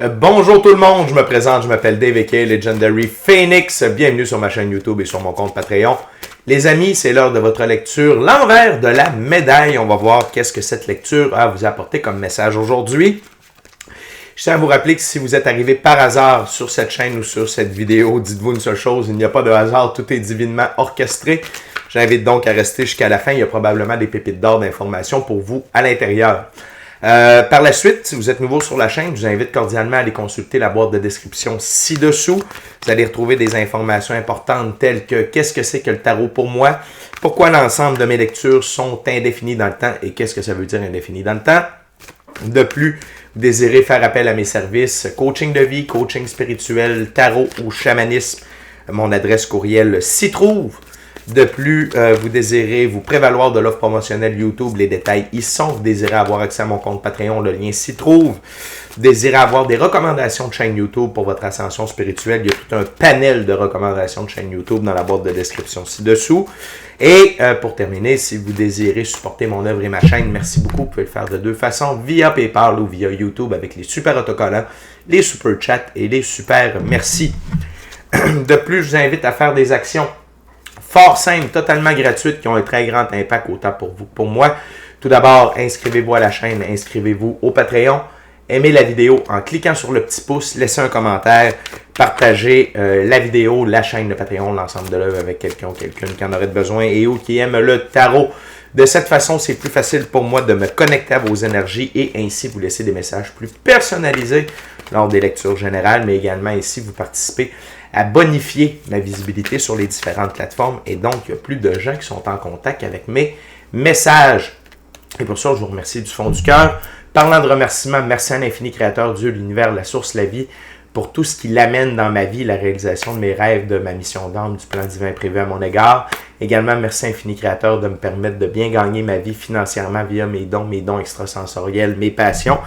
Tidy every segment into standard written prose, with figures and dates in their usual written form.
Bonjour tout le monde, je me présente, je m'appelle Dave aka Legendary Phoenix. Bienvenue sur ma chaîne YouTube et sur mon compte Patreon. Les amis, c'est l'heure de votre lecture, l'envers de la médaille. On va voir qu'est-ce que cette lecture a à vous apporter comme message aujourd'hui. Je tiens à vous rappeler que si vous êtes arrivé par hasard sur cette chaîne ou sur cette vidéo, dites-vous une seule chose, il n'y a pas de hasard, tout est divinement orchestré. J'invite donc à rester jusqu'à la fin, il y a probablement des pépites d'or d'informations pour vous à l'intérieur. Par la suite, si vous êtes nouveau sur la chaîne, je vous invite cordialement à aller consulter la boîte de description ci-dessous. Vous allez retrouver des informations importantes telles que qu'est-ce que c'est que le tarot pour moi, pourquoi l'ensemble de mes lectures sont indéfinies dans le temps et qu'est-ce que ça veut dire indéfini dans le temps. De plus, vous désirez faire appel à mes services coaching de vie, coaching spirituel, tarot ou chamanisme, mon adresse courriel s'y trouve. De plus, vous désirez vous prévaloir de l'offre promotionnelle YouTube, les détails y sont. Vous désirez avoir accès à mon compte Patreon, le lien s'y trouve. Vous désirez avoir des recommandations de chaîne YouTube pour votre ascension spirituelle. Il y a tout un panel de recommandations de chaîne YouTube dans la boîte de description ci-dessous. Et pour terminer, si vous désirez supporter mon œuvre et ma chaîne, merci beaucoup. Vous pouvez le faire de deux façons, via PayPal ou via YouTube avec les super autocollants, les super chats et les super merci. De plus, je vous invite à faire des actions fort simples, totalement gratuites, qui ont un très grand impact autant pour vous que pour moi. Tout d'abord, inscrivez-vous à la chaîne, inscrivez-vous au Patreon, aimez la vidéo en cliquant sur le petit pouce, laissez un commentaire, partagez la vidéo, la chaîne de Patreon, l'ensemble de l'œuvre avec quelqu'un ou quelqu'une qui en aurait besoin et ou qui aime le tarot. De cette façon, c'est plus facile pour moi de me connecter à vos énergies et ainsi vous laisser des messages plus personnalisés lors des lectures générales, mais également ici vous participez à bonifier ma visibilité sur les différentes plateformes et donc il y a plus de gens qui sont en contact avec mes messages. Et pour ça, je vous remercie du fond du cœur. Parlant de remerciements, merci à l'infini créateur, Dieu, l'univers, la source, la vie, pour tout ce qui l'amène dans ma vie, la réalisation de mes rêves, de ma mission d'âme, du plan divin prévu à mon égard. Également, merci infini créateur de me permettre de bien gagner ma vie financièrement via mes dons extrasensoriels, mes passions,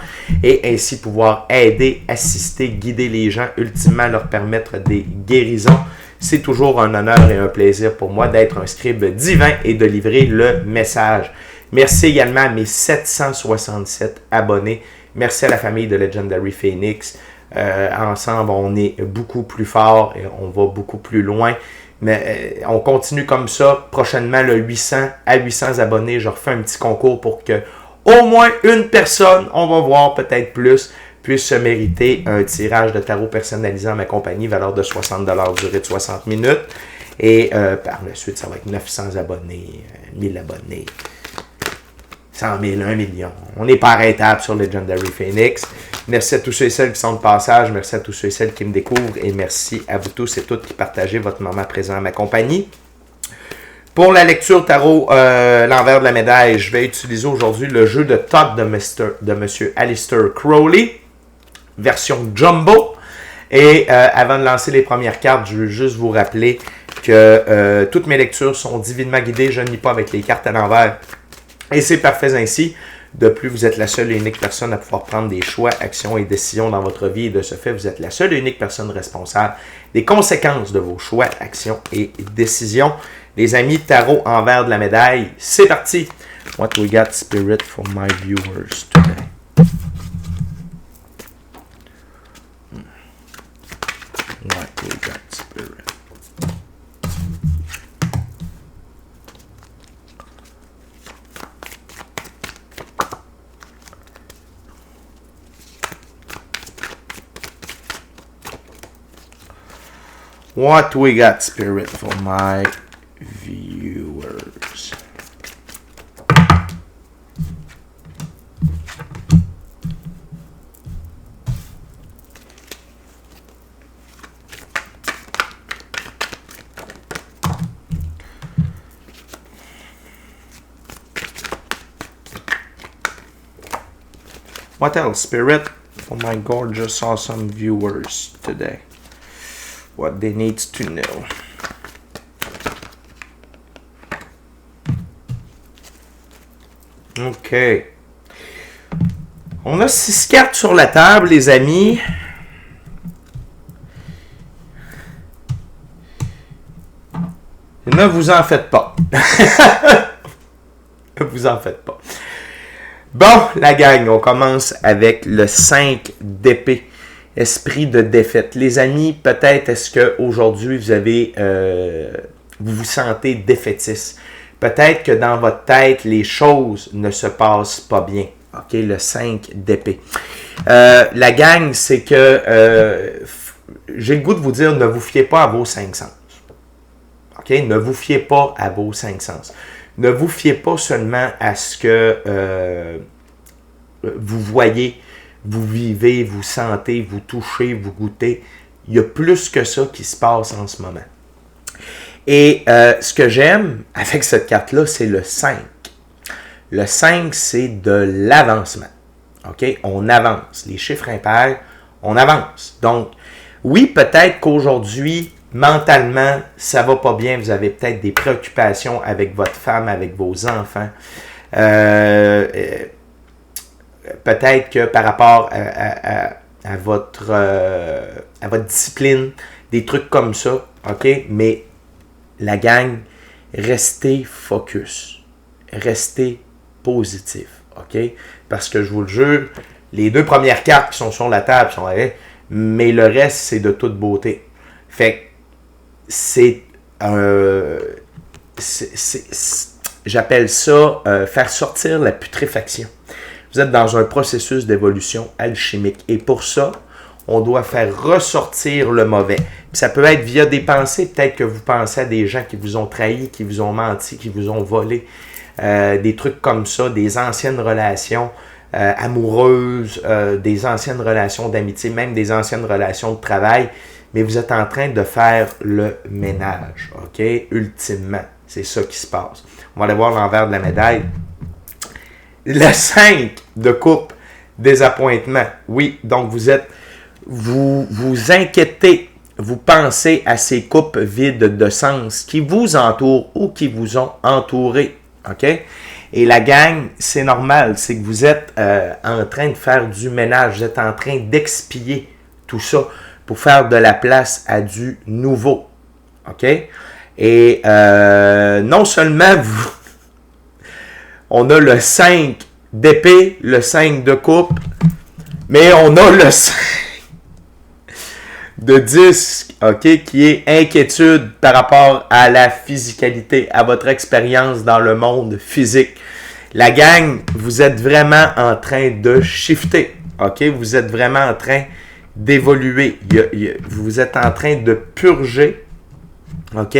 et ainsi pouvoir aider, assister, guider les gens, ultimement leur permettre des guérisons. C'est toujours un honneur et un plaisir pour moi d'être un scribe divin et de livrer le message. Merci également à mes 767 abonnés. Merci à la famille de Legendary Phoenix. Ensemble, on est beaucoup plus fort et on va beaucoup plus loin. Mais on continue comme ça. Prochainement, le 800 à 800 abonnés, je refais un petit concours pour que au moins une personne, on va voir peut-être plus, puisse se mériter un tirage de tarot personnalisé en ma compagnie, valeur de 60 $, durée de 60 minutes. Et par la suite, ça va être 900 abonnés, 1000 abonnés. 100 000, 1 million. On n'est pas arrêtable sur Legendary Phoenix. Merci à tous ceux et celles qui sont de passage. Merci à tous ceux et celles qui me découvrent. Et merci à vous tous et toutes qui partagez votre moment présent à ma compagnie. Pour la lecture tarot, l'envers de la médaille, je vais utiliser aujourd'hui le jeu de Thoth de M. Aleister Crowley, version Jumbo. Et avant de lancer les premières cartes, je veux juste vous rappeler que toutes mes lectures sont divinement guidées. Je ne lis pas avec les cartes à l'envers. Et c'est parfait ainsi. De plus, vous êtes la seule et unique personne à pouvoir prendre des choix, actions et décisions dans votre vie. Et de ce fait, vous êtes la seule et unique personne responsable des conséquences de vos choix, actions et décisions. Les amis, tarot envers de la médaille, c'est parti! What we got, spirit, for my viewers today? What we got, spirit? What we got, spirit, for my viewers? What else, spirit, for my gorgeous, awesome viewers today? What they need to know. OK. On a 6 cartes sur la table, les amis. Ne vous en faites pas. Ne vous en faites pas. Bon, la gang, on commence avec le 5 d'épée. esprit de défaite. Les amis, peut-être est-ce qu'aujourd'hui, vous vous sentez défaitiste. Peut-être que dans votre tête, les choses ne se passent pas bien. OK, le 5 d'épée. La gang, c'est que j'ai le goût de vous dire, ne vous fiez pas à vos 5 sens. OK, ne vous fiez pas à vos 5 sens. Ne vous fiez pas seulement à ce que vous voyez, vous vivez, vous sentez, vous touchez, vous goûtez. Il y a plus que ça qui se passe en ce moment. Et ce que j'aime avec cette carte-là, c'est le 5. Le 5, c'est de l'avancement. OK? On avance. Les chiffres impairs, on avance. Donc, oui, peut-être qu'aujourd'hui, mentalement, ça va pas bien. Vous avez peut-être des préoccupations avec votre femme, avec vos enfants. Peut-être que par rapport à votre discipline, des trucs comme ça, OK? Mais la gang, restez focus. Restez positif, OK? Parce que je vous le jure, les 2 premières cartes qui sont sur la table sont là, mais le reste, c'est de toute beauté. Fait que j'appelle ça faire sortir la putréfaction. Vous êtes dans un processus d'évolution alchimique. Et pour ça, on doit faire ressortir le mauvais. Puis ça peut être via des pensées. Peut-être que vous pensez à des gens qui vous ont trahi, qui vous ont menti, qui vous ont volé. Des trucs comme ça, des anciennes relations amoureuses, des anciennes relations d'amitié, même des anciennes relations de travail. Mais vous êtes en train de faire le ménage. OK? Ultimement, c'est ça qui se passe. On va aller voir l'envers de la médaille. Le 5 de coupe, désappointement. Oui, donc vous inquiétez, vous pensez à ces coupes vides de sens qui vous entourent ou qui vous ont entouré. OK? Et la gang, c'est normal, c'est que vous êtes en train de faire du ménage, vous êtes en train d'expier tout ça pour faire de la place à du nouveau. OK? Et non seulement on a le 5 d'épée, le 5 de coupe, mais on a le 5 de disque, OK, qui est inquiétude par rapport à la physicalité, à votre expérience dans le monde physique. La gang, vous êtes vraiment en train de shifter, OK? Vous êtes vraiment en train d'évoluer. Vous êtes en train de purger, OK,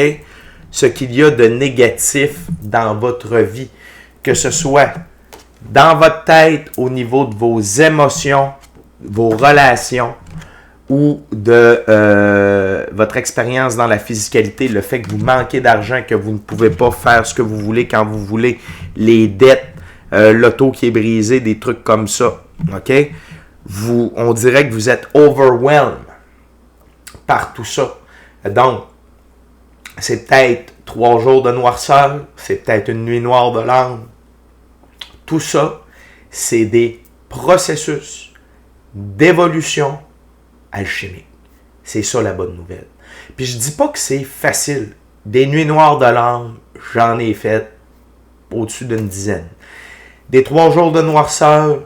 ce qu'il y a de négatif dans votre vie. Que ce soit dans votre tête, au niveau de vos émotions, vos relations, ou de votre expérience dans la physicalité, le fait que vous manquez d'argent, que vous ne pouvez pas faire ce que vous voulez quand vous voulez, les dettes, l'auto qui est brisé, des trucs comme ça, OK? On dirait que vous êtes overwhelmed par tout ça. Donc, c'est peut-être 3 jours de noirceur, c'est peut-être une nuit noire de larmes. Tout ça, c'est des processus d'évolution alchimique. C'est ça la bonne nouvelle. Puis je dis pas que c'est facile. Des nuits noires de larmes, j'en ai fait au-dessus d'une dizaine. Des 3 jours de noirceur,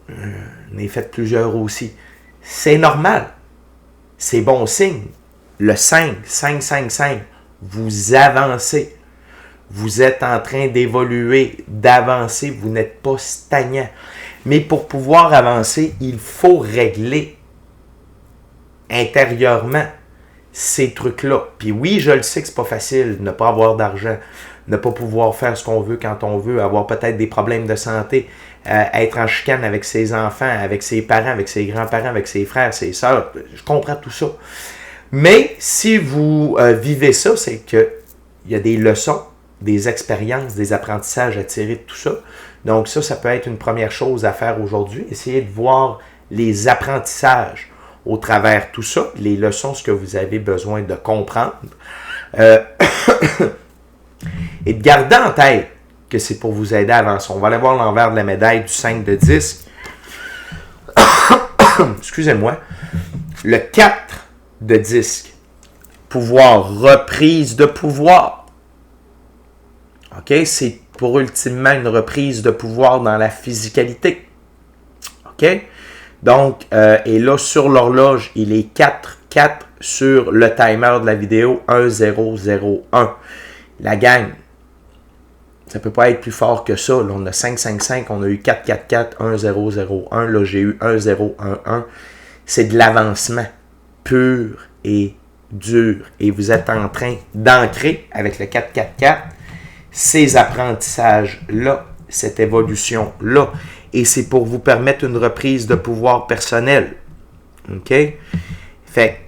j'en ai fait plusieurs aussi. C'est normal. C'est bon signe. Le 5, vous avancez. Vous êtes en train d'évoluer, d'avancer. Vous n'êtes pas stagnant. Mais pour pouvoir avancer, il faut régler intérieurement ces trucs-là. Puis oui, je le sais que c'est pas facile de ne pas avoir d'argent, ne pas pouvoir faire ce qu'on veut quand on veut, avoir peut-être des problèmes de santé, être en chicane avec ses enfants, avec ses parents, avec ses grands-parents, avec ses frères, ses sœurs. Je comprends tout ça. Mais si vous vivez ça, c'est qu'il y a des leçons, des expériences, des apprentissages à tirer de tout ça. Donc ça peut être une première chose à faire aujourd'hui. Essayez de voir les apprentissages au travers tout ça, les leçons, ce que vous avez besoin de comprendre. Et de garder en tête que c'est pour vous aider à avancer. On va aller voir l'envers de la médaille du 5 de disque. Excusez-moi. Le 4 de disque. Pouvoir, reprise de pouvoir. OK? C'est pour ultimement une reprise de pouvoir dans la physicalité. OK? Donc, et là, sur l'horloge, il est 4-4 sur le timer de la vidéo, 1-0-0-1. La gang, ça ne peut pas être plus fort que ça. Là, on a 5-5-5, on a eu 4-4-4, 1-0-0-1. Là, j'ai eu 1-0-1-1. C'est de l'avancement pur et dur. Et vous êtes en train d'ancrer avec le 4-4-4 ces apprentissages-là, cette évolution-là. Et c'est pour vous permettre une reprise de pouvoir personnel. OK? Fait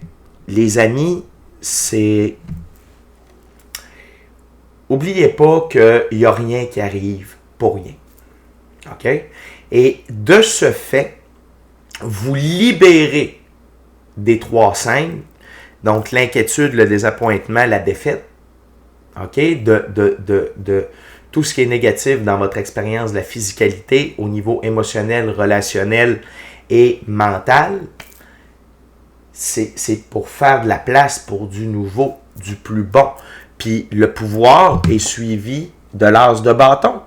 les amis, c'est... Oubliez pas qu'il n'y a rien qui arrive pour rien. OK? Et de ce fait, vous libérez des 3-5, donc l'inquiétude, le désappointement, la défaite, OK? De tout ce qui est négatif dans votre expérience de la physicalité au niveau émotionnel, relationnel et mental. C'est pour faire de la place pour du nouveau, du plus bon. Puis le pouvoir est suivi de l'as de bâton.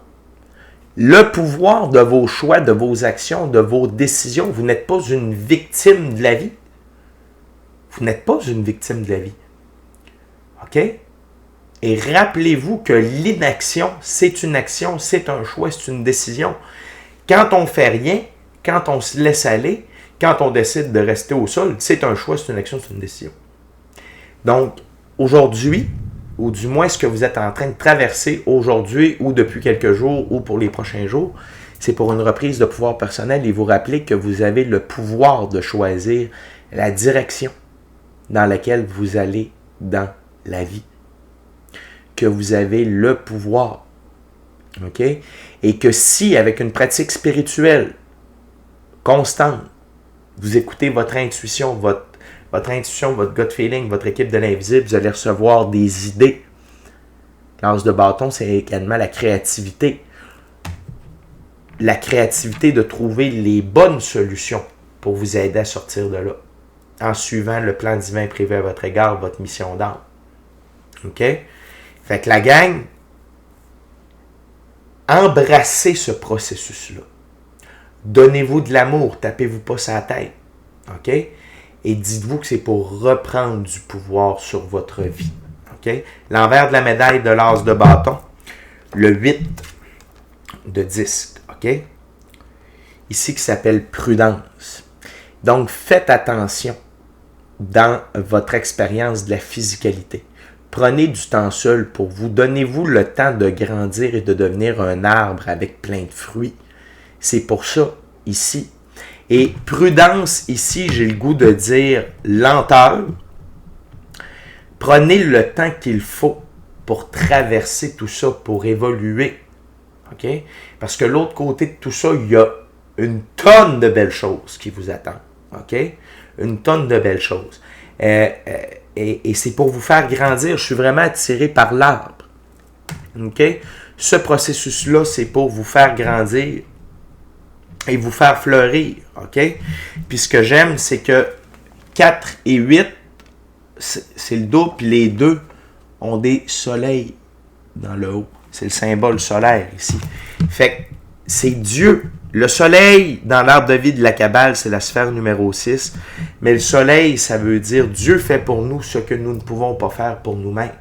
Le pouvoir de vos choix, de vos actions, de vos décisions. Vous n'êtes pas une victime de la vie. Vous n'êtes pas une victime de la vie. OK? Et rappelez-vous que l'inaction, c'est une action, c'est un choix, c'est une décision. Quand on ne fait rien, quand on se laisse aller, quand on décide de rester au sol, c'est un choix, c'est une action, c'est une décision. Donc, aujourd'hui, ou du moins ce que vous êtes en train de traverser aujourd'hui ou depuis quelques jours ou pour les prochains jours, c'est pour une reprise de pouvoir personnel et vous rappeler que vous avez le pouvoir de choisir la direction dans laquelle vous allez dans la vie. Que vous avez le pouvoir. OK? Et que si, avec une pratique spirituelle constante, vous écoutez votre intuition, votre gut feeling, votre équipe de l'invisible, vous allez recevoir des idées. L'as de bâton, c'est également la créativité. La créativité de trouver les bonnes solutions pour vous aider à sortir de là. En suivant le plan divin prévu à votre égard, votre mission d'âme. OK? Fait que la gang, embrassez ce processus-là. Donnez-vous de l'amour, tapez-vous pas sur la tête. OK? Et dites-vous que c'est pour reprendre du pouvoir sur votre vie. OK? L'envers de la médaille de l'as de bâton, le 8 de disque. OK? Ici qui s'appelle prudence. Donc, faites attention dans votre expérience de la physicalité. Prenez du temps seul pour vous. Donnez-vous le temps de grandir et de devenir un arbre avec plein de fruits. C'est pour ça, ici. Et prudence, ici, j'ai le goût de dire lenteur. Prenez le temps qu'il faut pour traverser tout ça, pour évoluer. OK? Parce que l'autre côté de tout ça, il y a une tonne de belles choses qui vous attendent. OK? Une tonne de belles choses. Et c'est pour vous faire grandir. Je suis vraiment attiré par l'arbre. OK? Ce processus-là, c'est pour vous faire grandir et vous faire fleurir. OK? Puis ce que j'aime, c'est que 4 et 8, c'est le double, puis les deux ont des soleils dans le haut. C'est le symbole solaire ici. Fait que c'est Dieu. Le soleil, dans l'arbre de vie de la Kabbale, c'est la sphère numéro 6. Mais le soleil, ça veut dire Dieu fait pour nous ce que nous ne pouvons pas faire pour nous-mêmes.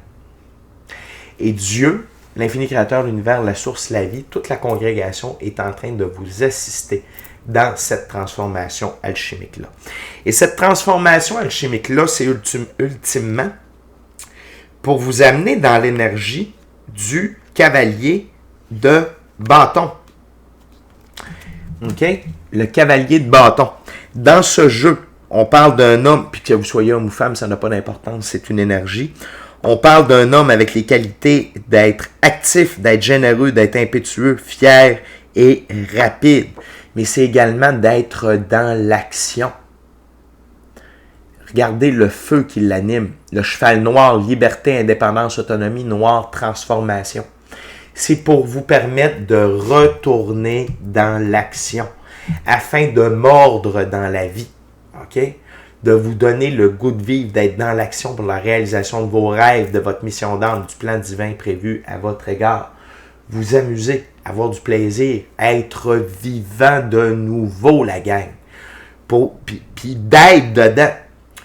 Et Dieu, l'infini créateur de l'univers, la source, la vie, toute la congrégation est en train de vous assister dans cette transformation alchimique-là. Et cette transformation alchimique-là, c'est ultimement pour vous amener dans l'énergie du cavalier de bâton. OK? Le cavalier de bâton. Dans ce jeu, on parle d'un homme, puis que vous soyez homme ou femme, ça n'a pas d'importance, c'est une énergie. On parle d'un homme avec les qualités d'être actif, d'être généreux, d'être impétueux, fier et rapide. Mais c'est également d'être dans l'action. Regardez le feu qui l'anime. Le cheval noir, liberté, indépendance, autonomie, noir, transformation. C'est pour vous permettre de retourner dans l'action, afin de mordre dans la vie, OK? De vous donner le goût de vivre, d'être dans l'action pour la réalisation de vos rêves, de votre mission d'âme, du plan divin prévu à votre égard. Vous amuser, avoir du plaisir, être vivant de nouveau, la gang. puis d'être dedans.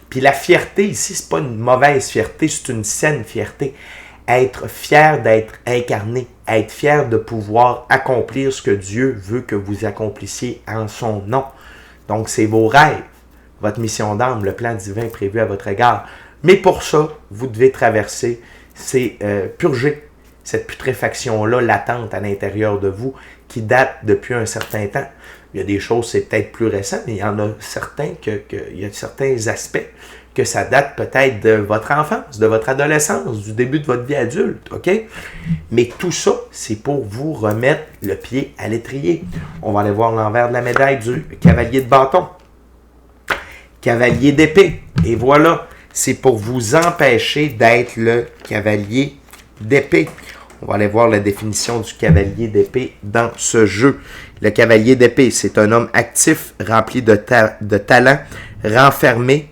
Puis la fierté ici, c'est pas une mauvaise fierté, c'est une saine fierté. Être fier d'être incarné, être fier de pouvoir accomplir ce que Dieu veut que vous accomplissiez en son nom. Donc, c'est vos rêves, votre mission d'âme, le plan divin prévu à votre égard. Mais pour ça, vous devez traverser, c'est purger cette putréfaction-là latente à l'intérieur de vous qui date depuis un certain temps. Il y a des choses, c'est peut-être plus récent, mais il y en a certains il y a certains aspects que ça date peut-être de votre enfance, de votre adolescence, du début de votre vie adulte, OK? Mais tout ça, c'est pour vous remettre le pied à l'étrier. On va aller voir l'envers de la médaille du cavalier de bâton. Cavalier d'épée. Et voilà, c'est pour vous empêcher d'être le cavalier d'épée. On va aller voir la définition du cavalier d'épée dans ce jeu. Le cavalier d'épée, c'est un homme actif, rempli de talent, renfermé,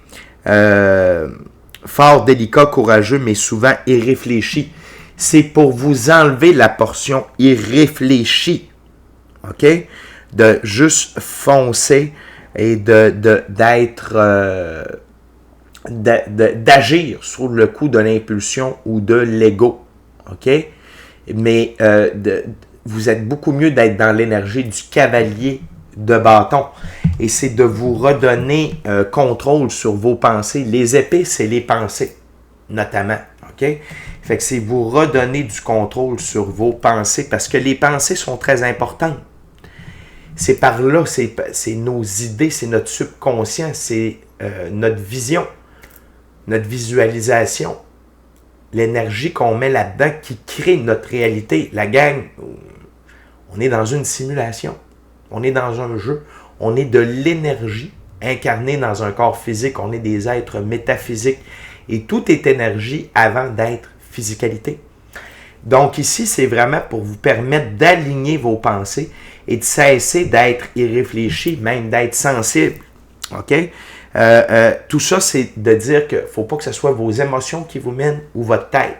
fort délicat, courageux, mais souvent irréfléchi. C'est pour vous enlever la portion irréfléchie, OK? De juste foncer et d'agir sur le coup de l'impulsion ou de l'ego, OK? Mais vous êtes beaucoup mieux d'être dans l'énergie du cavalier de bâton. Et c'est de vous redonner contrôle sur vos pensées. Les épées, c'est les pensées, notamment. OK? Fait que c'est vous redonner du contrôle sur vos pensées parce que les pensées sont très importantes. C'est par là, c'est nos idées, c'est notre subconscient, c'est notre vision, notre visualisation, l'énergie qu'on met là-dedans qui crée notre réalité. La gang, on est dans une simulation, on est dans un jeu, on est de l'énergie incarnée dans un corps physique, on est des êtres métaphysiques et tout est énergie avant d'être physicalité. Donc ici, c'est vraiment pour vous permettre d'aligner vos pensées et de cesser d'être irréfléchi, même d'être sensible. OK? Tout ça, c'est de dire qu'il ne faut pas que ce soit vos émotions qui vous mènent ou votre tête.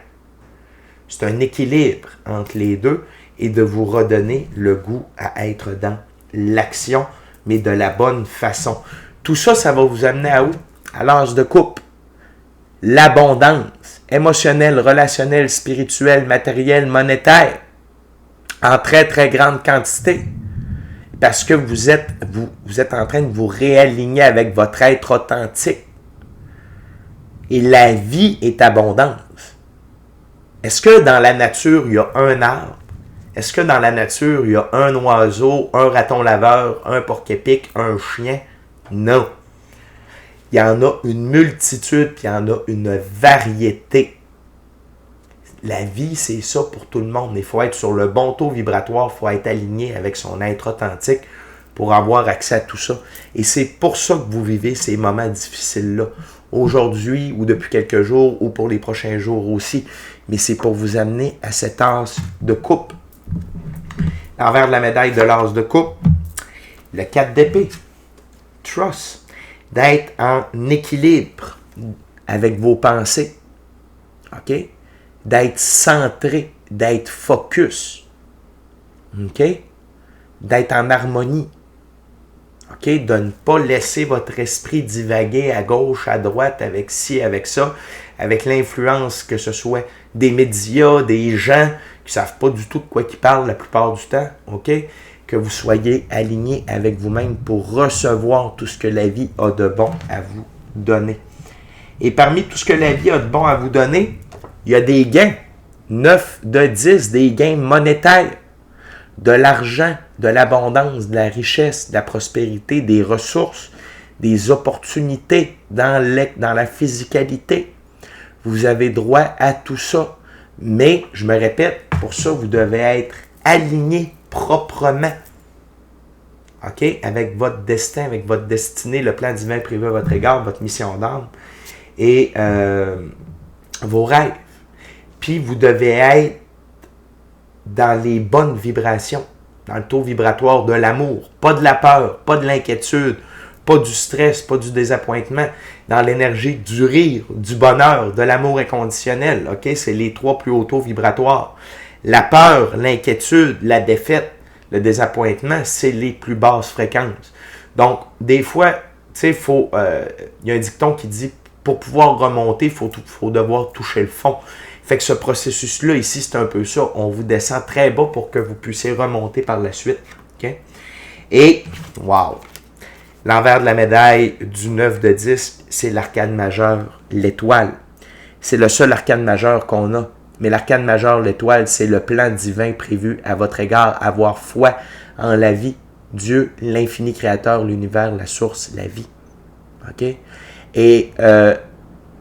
C'est un équilibre entre les deux et de vous redonner le goût à être dans l'action, mais de la bonne façon. Tout ça, ça va vous amener à où? À l'âge de coupe. L'abondance émotionnelle, relationnelle, spirituelle, matérielle, monétaire, en très, très grande quantité. Parce que vous êtes en train de vous réaligner avec votre être authentique. Et la vie est abondance. Est-ce que dans la nature, il y a un arbre? Est-ce que dans la nature, il y a un oiseau, un raton laveur, un porc-épic, un chien? Non. Il y en a une multitude, puis il y en a une variété. La vie, c'est ça pour tout le monde. Il faut être sur le bon taux vibratoire, il faut être aligné avec son être authentique pour avoir accès à tout ça. Et c'est pour ça que vous vivez ces moments difficiles-là. Aujourd'hui, ou depuis quelques jours, ou pour les prochains jours aussi. Mais c'est pour vous amener à cet as de coupe. L'envers de la médaille de l'as de coupe, le 4 d'épée. Trust. D'être en équilibre avec vos pensées. OK? D'être centré, d'être focus. OK? D'être en harmonie. OK? De ne pas laisser votre esprit divaguer à gauche, à droite, avec ci, avec ça, avec l'influence que ce soit des médias, des gens qui ne savent pas du tout de quoi ils parlent la plupart du temps. OK? Que vous soyez aligné avec vous-même pour recevoir tout ce que la vie a de bon à vous donner. Et parmi tout ce que la vie a de bon à vous donner, il y a des gains. 9 de 10, des gains monétaires. De l'argent, de l'abondance, de la richesse, de la prospérité, des ressources, des opportunités dans la physicalité. Vous avez droit à tout ça. Mais, je me répète, pour ça, vous devez être aligné proprement. OK? Avec votre destin, avec votre destinée, le plan divin prévu à votre égard, votre mission d'âme et vos rêves. Puis vous devez être dans les bonnes vibrations, dans le taux vibratoire de l'amour, pas de la peur, pas de l'inquiétude, pas du stress, pas du désappointement, dans l'énergie du rire, du bonheur, de l'amour inconditionnel. OK? C'est les 3 plus hauts taux vibratoires. La peur, l'inquiétude, la défaite, le désappointement, c'est les plus basses fréquences. Donc, des fois, sais, y a un dicton qui dit, pour pouvoir remonter, il faut devoir toucher le fond. Fait que ce processus-là, ici, c'est un peu ça. On vous descend très bas pour que vous puissiez remonter par la suite. Okay? Et, wow! L'envers de la médaille du 9 de 10, c'est l'arcane majeur, l'étoile. C'est le seul arcane majeur qu'on a. Mais l'arcane majeur, l'étoile, c'est le plan divin prévu à votre égard. Avoir foi en la vie. Dieu, l'infini créateur, l'univers, la source, la vie. OK? Et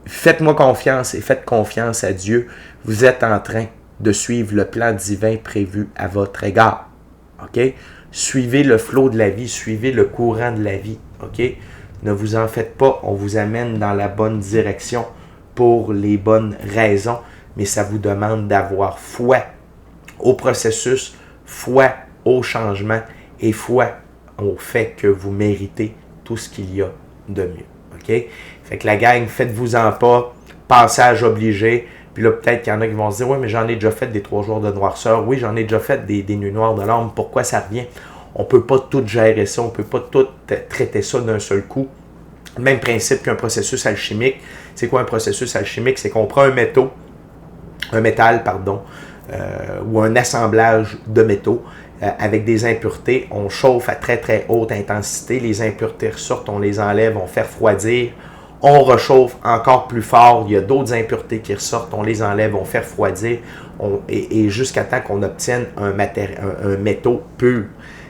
faites-moi confiance et faites confiance à Dieu. Vous êtes en train de suivre le plan divin prévu à votre égard. OK? Suivez le flot de la vie, suivez le courant de la vie. OK? Ne vous en faites pas, on vous amène dans la bonne direction pour les bonnes raisons, mais ça vous demande d'avoir foi au processus, foi au changement et foi au fait que vous méritez tout ce qu'il y a de mieux. OK? Fait que la gang, faites-vous-en pas, passage obligé. Puis là, peut-être qu'il y en a qui vont se dire « Oui, mais j'en ai déjà fait des 3 jours de noirceur. Oui, j'en ai déjà fait des nuits noires de l'âme. Pourquoi ça revient? » On ne peut pas tout gérer ça. On ne peut pas tout traiter ça d'un seul coup. Même principe qu'un processus alchimique. C'est quoi un processus alchimique? C'est qu'on prend un métal, ou un assemblage de métaux avec des impuretés. On chauffe à très très haute intensité. Les impuretés ressortent, on les enlève, on fait refroidir. On rechauffe encore plus fort, il y a d'autres impuretés qui ressortent, on les enlève, on fait refroidir, et jusqu'à temps qu'on obtienne un métaux pur.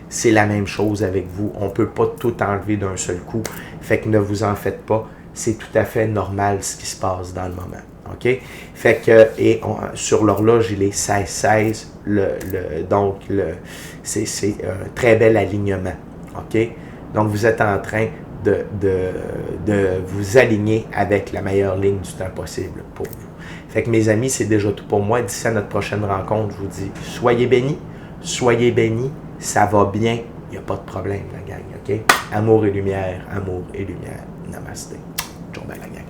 C'est la même chose avec vous, on ne peut pas tout enlever d'un seul coup, fait que ne vous en faites pas, c'est tout à fait normal ce qui se passe dans le moment. OK? Fait que, sur l'horloge, il est 16-16, donc c'est un très bel alignement. OK? Donc vous êtes en train de vous aligner avec la meilleure ligne du temps possible pour vous. Fait que mes amis, c'est déjà tout pour moi. D'ici à notre prochaine rencontre, je vous dis, soyez bénis, ça va bien, il n'y a pas de problème, la gang, OK? Amour et lumière, Namasté. Ciao, bye, la gang.